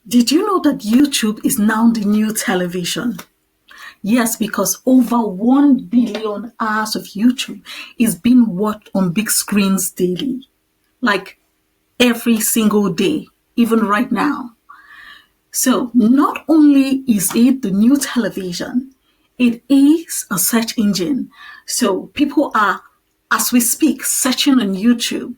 Did you know that YouTube is now the new television? Yes, because over 1 billion hours of YouTube is being watched on big screens daily, like every single day, even right now. So, not only is it the new television, it is a search engine. So, people are, as we speak, searching on YouTube.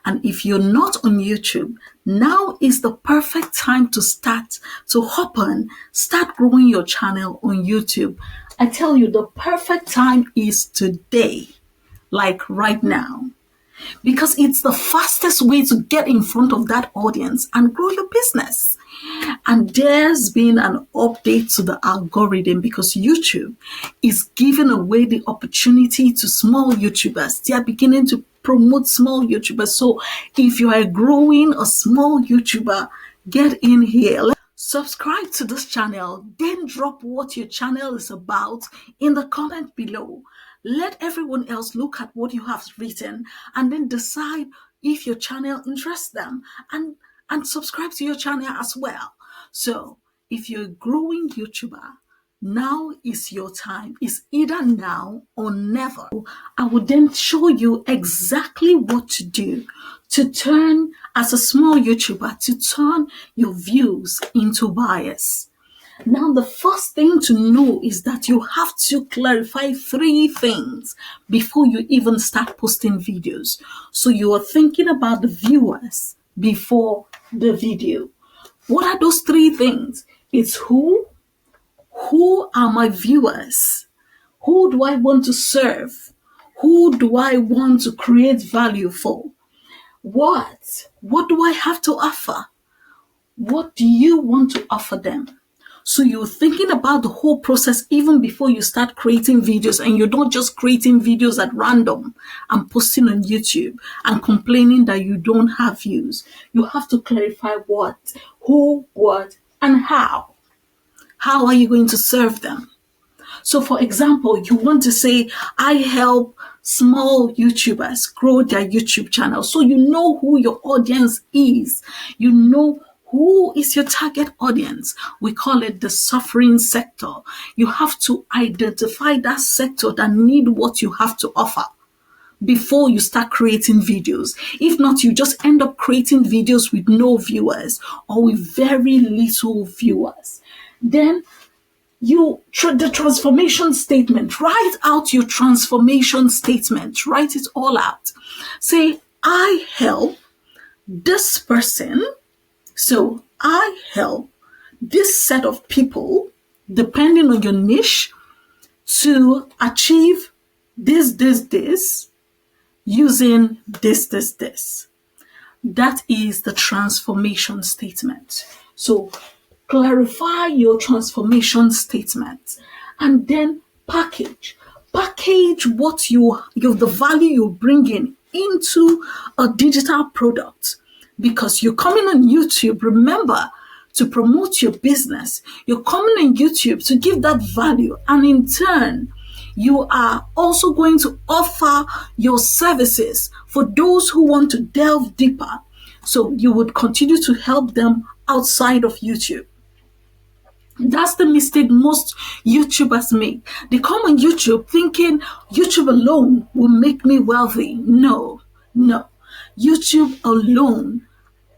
And if you're not on YouTube, now is the perfect time to hop on, start growing your channel on YouTube. I tell you, the perfect time is today, like right now, because it's the fastest way to get in front of that audience and grow your business. And there's been an update to the algorithm because YouTube is giving away the opportunity to small YouTubers. They are beginning to promote small YouTubers. So if you are growing a small YouTuber, get in here. Subscribe to this channel, then drop what your channel is about in the comment below. Let everyone else look at what you have written and then decide if your channel interests them and subscribe to your channel as well. So if you're a growing YouTuber, now is your time. It's either now or never. I will then show you exactly what to do to turn, as a small YouTuber, to turn your views into buyers. Now, the first thing to know is that you have to clarify 3 things before you even start posting videos. So you are thinking about the viewers before the video. What are those 3 things? It's who are my viewers? Who do I want to serve? Who do I want to create value for? What do I have to offer? What do you want to offer them? So you're thinking about the whole process even before you start creating videos, and you're not just creating videos at random and posting on YouTube and complaining that you don't have views. You have to clarify what, who, what, and how. How are you going to serve them? So, for example, you want to say, I help small YouTubers grow their YouTube channel. So you know who your audience is. You know who is your target audience. We call it the suffering sector. You have to identify that sector that need what you have to offer before you start creating videos. If not, you just end up creating videos with no viewers or with very little viewers. Then the transformation statement, write out your transformation statement, write it all out. Say, I help this person. So I help this set of people, depending on your niche, to achieve this, using this. That is the transformation statement. So clarify your transformation statement and then package what the value you're bringing into a digital product. Because you're coming on YouTube, remember, to promote your business. You're coming on YouTube to give that value, and in turn you are also going to offer your services for those who want to delve deeper. So you would continue to help them outside of YouTube. That's the mistake most YouTubers make. They come on YouTube thinking YouTube alone will make me wealthy. No. YouTube alone,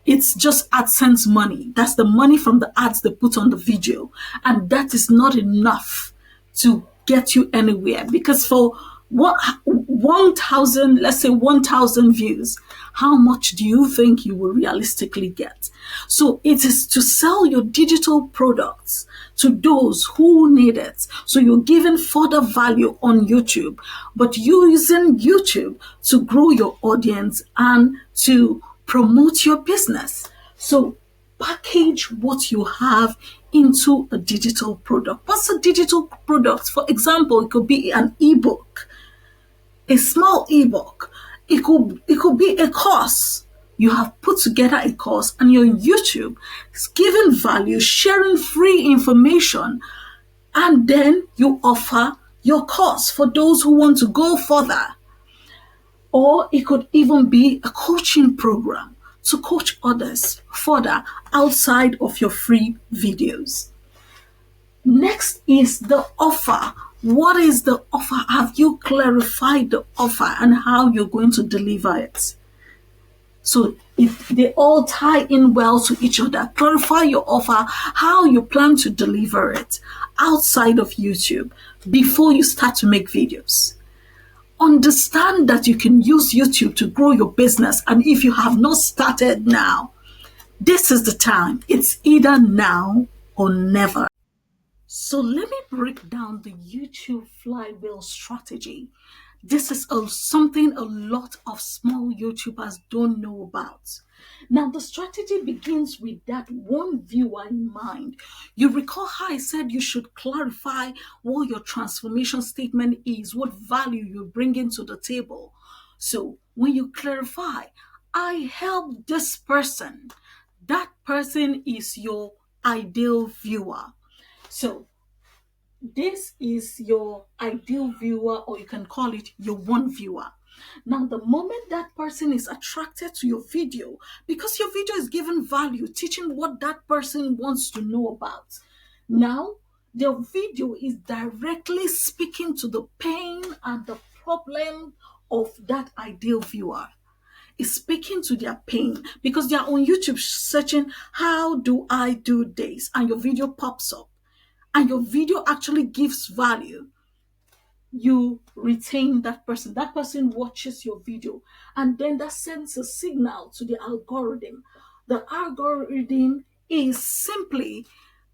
it's just AdSense money. That's the money from the ads they put on the video. And that is not enough to get you anywhere, because for 1,000, let's say 1,000 views, how much do you think you will realistically get? So it is to sell your digital products to those who need it. So you're giving further value on YouTube, but using YouTube to grow your audience and to promote your business. So package what you have into a digital product. What's a digital product? For example, it could be an ebook, a small ebook. It could be a course. You have put together a course and you're on YouTube, giving value, sharing free information, and then you offer your course for those who want to go further. Or it could even be a coaching program to coach others further outside of your free videos. Next is the offer. What is the offer? Have you clarified the offer and how you're going to deliver it? So if they all tie in well to each other, clarify your offer, how you plan to deliver it outside of YouTube before you start to make videos. Understand that you can use YouTube to grow your business, and if you have not started now, this is the time. It's either now or never. So let me break down the YouTube flywheel strategy. This is something a lot of small YouTubers don't know about. Now, the strategy begins with that one viewer in mind. You recall how I said you should clarify what your transformation statement is, what value you're bringing to the table. So, when you clarify, I help this person, that person is your ideal viewer. So, this is your ideal viewer, or you can call it your one viewer. Now, the moment that person is attracted to your video, because your video is giving value, teaching what that person wants to know about, now the video is directly speaking to the pain and the problem of that ideal viewer. Is speaking to their pain because they are on YouTube searching, how do I do this? And your video pops up and your video actually gives value, you retain that person. That person watches your video, and then that sends a signal to the algorithm. The algorithm is simply,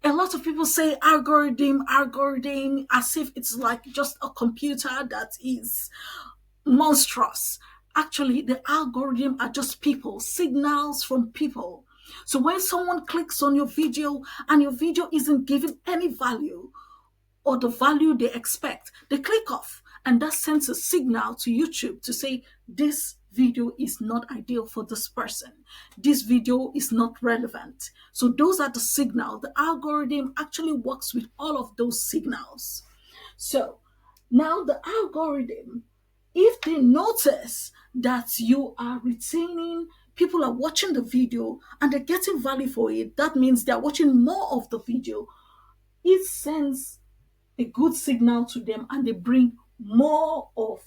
a lot of people say algorithm, as if it's like just a computer that is monstrous. Actually, the algorithm are just people, signals from people. So when someone clicks on your video and your video isn't giving any value, or the value they expect, they click off, and that sends a signal to YouTube to say this video is not ideal for this person. This video is not relevant. So those are the signals. The algorithm actually works with all of those signals. So now the algorithm, if they notice that you are retaining, people are watching the video and they're getting value for it, that means they're watching more of the video. It sends a good signal to them and they bring more of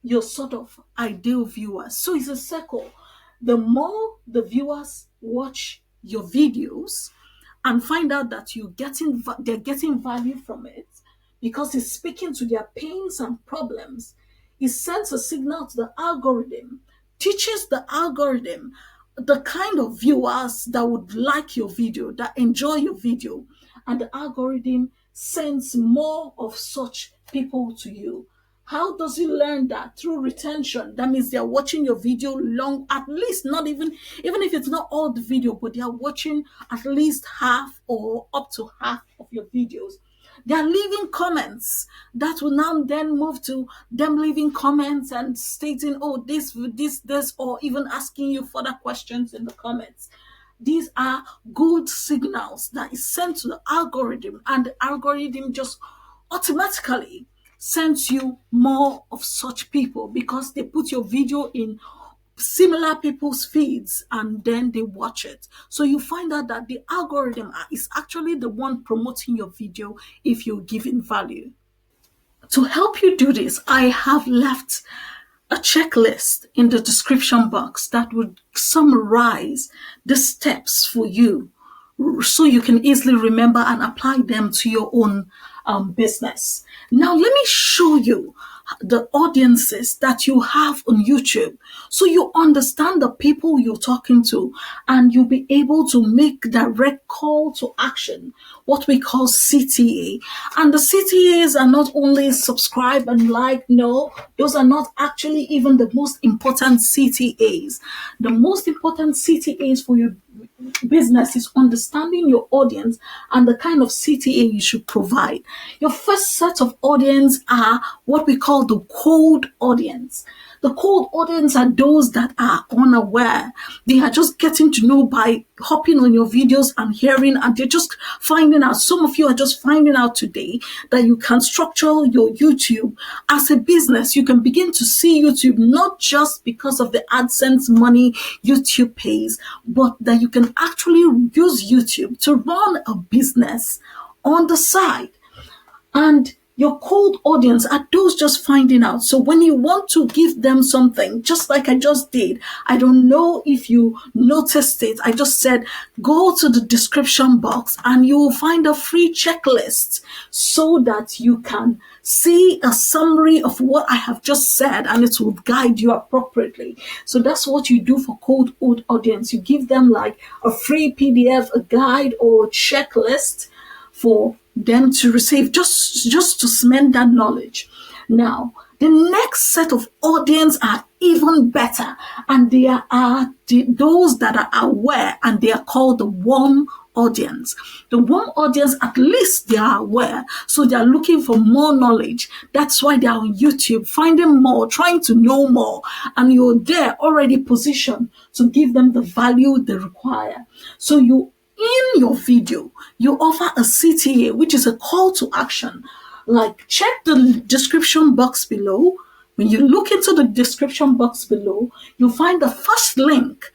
your sort of ideal viewers. So it's a circle. The more the viewers watch your videos and find out that they're getting value from it because it's speaking to their pains and problems, it sends a signal to the algorithm, teaches the algorithm the kind of viewers that would like your video, that enjoy your video, and the algorithm sends more of such people to you. How does he learn that? Through retention. That means they're watching your video long, at least, not even if it's not all the video, but they are watching at least half or up to half of your videos. They are leaving comments. That will now then move to them leaving comments and stating, oh, this, or even asking you further questions in the comments. These are good signals that is sent to the algorithm, and the algorithm just automatically sends you more of such people because they put your video in similar people's feeds and then they watch it. So you find out that the algorithm is actually the one promoting your video if you're giving value. To help you do this, I have left a checklist in the description box that would summarize the steps for you so you can easily remember and apply them to your own business. Now, let me show you the audiences that you have on YouTube so you understand the people you're talking to and you'll be able to make direct call to action, what we call CTA. And the CTAs are not only subscribe and like, no, those are not actually even the most important CTAs. The most important CTAs for your business is understanding your audience and the kind of CTA you should provide. Your first set of audience are what we call the cold audience. The cold audience are those that are unaware. They are just getting to know by hopping on your videos and hearing, and they're just finding out. Some of you are just finding out today that you can structure your YouTube as a business. You can begin to see YouTube not just because of the AdSense money YouTube pays, but that you can actually use YouTube to run a business on the side. And your cold audience are those just finding out. So when you want to give them something, just like I just did, I don't know if you noticed it. I just said, go to the description box and you will find a free checklist so that you can see a summary of what I have just said and it will guide you appropriately. So that's what you do for cold audience. You give them like a free PDF, a guide, or a checklist for them to receive, just to cement that knowledge. Now, the next set of audience are even better, and they are those that are aware, and they are called the warm audience. The warm audience, at least they are aware, so they are looking for more knowledge. That's why they are on YouTube, finding more, trying to know more, and you're there already positioned to give them the value they require. So in your video, you offer a CTA, which is a call to action. Like, check the description box below. When you look into the description box below, you'll find the first link,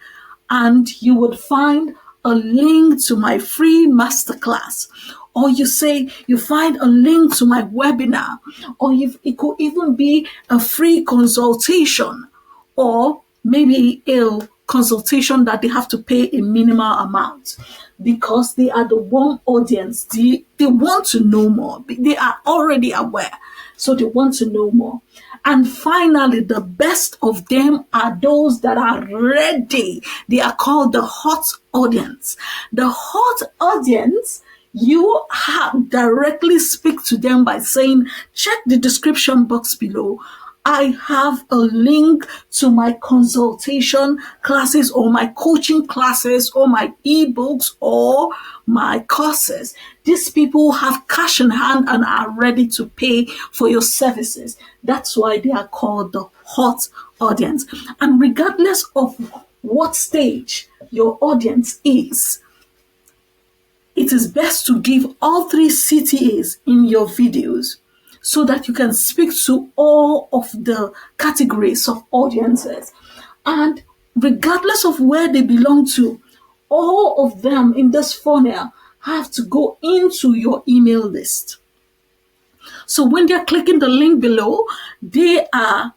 and you would find a link to my free masterclass. Or you say you find a link to my webinar, or it could even be a free consultation, or maybe a consultation that they have to pay a minimal amount, because they are the warm audience. They want to know more. They are already aware, so they want to know more. And finally, the best of them are those that are ready. They are called the hot audience. The hot audience, you have directly speak to them by saying, check the description box below. I have a link to my consultation classes, or my coaching classes, or my ebooks, or my courses. These people have cash in hand and are ready to pay for your services. That's why they are called the hot audience. And regardless of what stage your audience is, it is best to give all 3 CTAs in your videos, so that you can speak to all of the categories of audiences. And regardless of where they belong to, all of them in this funnel have to go into your email list. So when they're clicking the link below, they are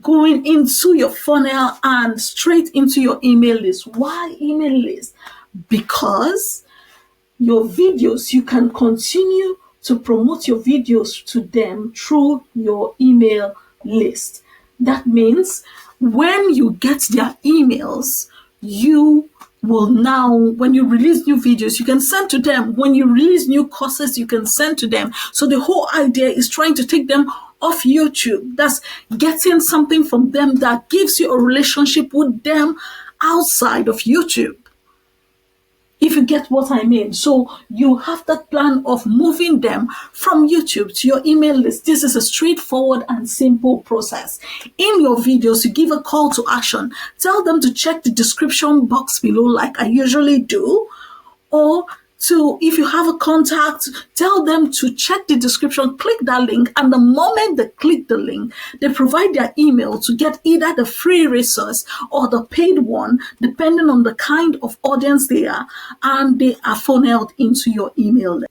going into your funnel and straight into your email list. Why email list? Because your videos, you can continue to promote your videos to them through your email list. That means when you get their emails, you will now, when you release new videos, you can send to them. When you release new courses, you can send to them. So the whole idea is trying to take them off YouTube. That's getting something from them that gives you a relationship with them outside of YouTube, if you get what I mean. So you have that plan of moving them from YouTube to your email list. This is a straightforward and simple process. In your videos, you give a call to action. Tell them to check the description box below, like I usually do, or if you have a contact, tell them to check the description, click that link, and the moment they click the link, they provide their email to get either the free resource or the paid one, depending on the kind of audience they are, and they are funneled into your email list.